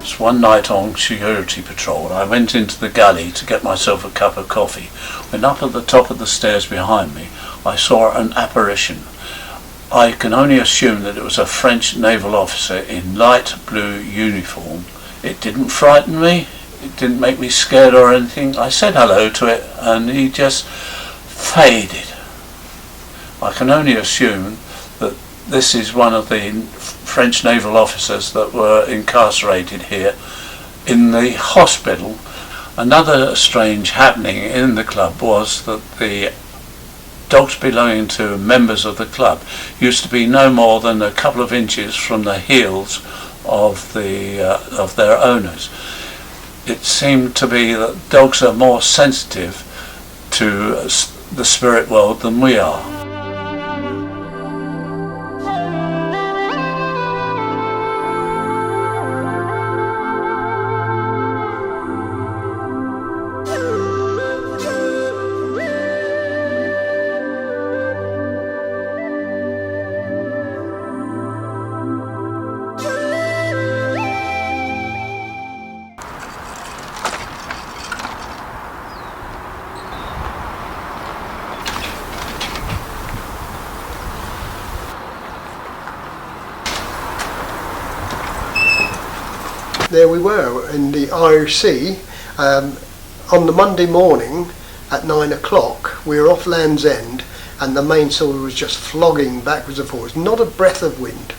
experience. One night on security patrol, I went into the galley to get myself a cup of coffee. When up at the top of the stairs behind me, I saw an apparition. I can only assume that it was a French naval officer in light blue uniform. It didn't frighten me, it didn't make me scared or anything. I said hello to it and he just faded. I can only assume that this is one of the French naval officers that were incarcerated here in the hospital. Another strange happening in the club was that the dogs belonging to members of the club used to be no more than a couple of inches from the heels of their owners. It seemed to be that dogs are more sensitive to the spirit world than we are. There we were in the Irish Sea on the Monday morning at 9 o'clock. We were off Land's End and the mainsail was just flogging backwards and forwards, not a breath of wind.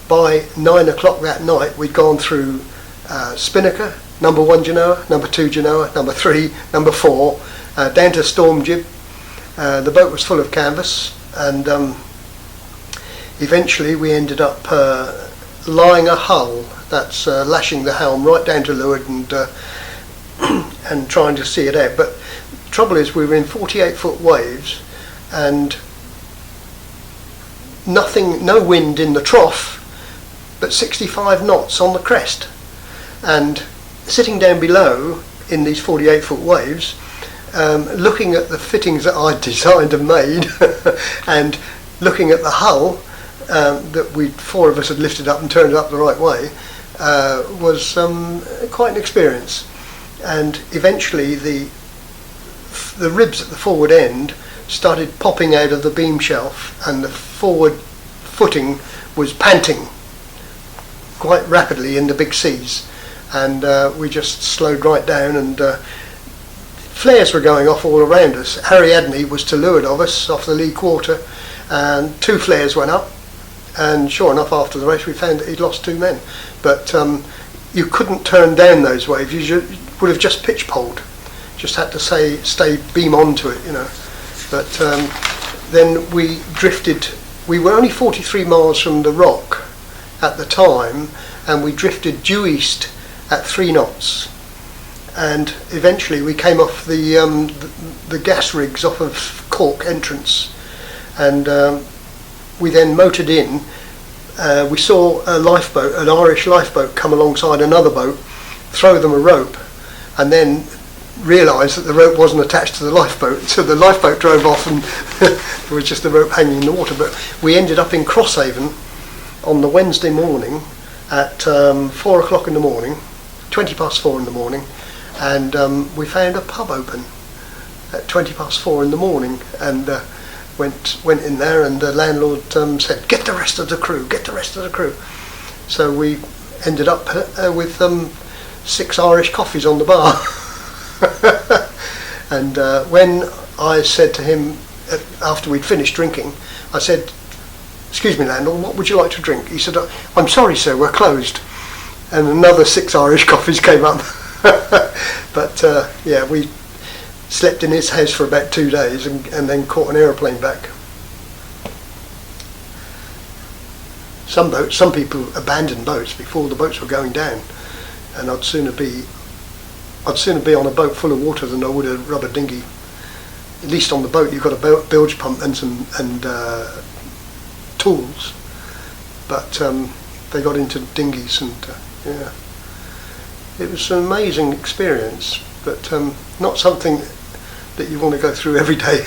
By 9 o'clock that night we'd gone through spinnaker, number 1 Genoa, number 2 Genoa, number 3, number 4, down to storm jib. The boat was full of canvas and eventually we ended up lying a hull that's lashing the helm right down to leeward and trying to see it out. But the trouble is we were in 48-foot waves and no wind in the trough, but 65 knots on the crest. And sitting down below in these 48-foot waves, looking at the fittings that I'd designed and made and looking at the hull that four of us had lifted up and turned it up the right way, was quite an experience. And eventually the ribs at the forward end started popping out of the beam shelf and the forward footing was panting quite rapidly in the big seas, and we just slowed right down and flares were going off all around us. Harry Adney was to leeward of us off the lee quarter and 2 flares went up, and sure enough after the race we found that he'd lost 2 men. But you couldn't turn down those waves, you would have just pitch poled, just had to stay beam onto it, you know. But then we drifted, we were only 43 miles from the rock at the time, and we drifted due east at 3 knots, and eventually we came off the gas rigs off of Cork entrance, and we then motored in. We saw a lifeboat, an Irish lifeboat, come alongside another boat, throw them a rope, and then realised that the rope wasn't attached to the lifeboat, so the lifeboat drove off and there was just the rope hanging in the water. But we ended up in Crosshaven on the Wednesday morning at 4 o'clock in the morning, 20 past 4 in the morning, and we found a pub open at 20 past 4 in the morning, and went in there, and the landlord said, "Get the rest of the crew, get the rest of the crew." So we ended up with 6 Irish coffees on the bar. And when I said to him, after we'd finished drinking, I said, "Excuse me, landlord, what would you like to drink?" He said, "I'm sorry sir, we're closed." And another 6 Irish coffees came up. But yeah, we slept in his house for about 2 days and then caught an aeroplane back. Some people abandoned boats before the boats were going down, and I'd sooner be on a boat full of water than I would a rubber dinghy. At least on the boat you've got a bilge pump and some tools, but they got into dinghies, and yeah, it was an amazing experience, but not something that you want to go through every day.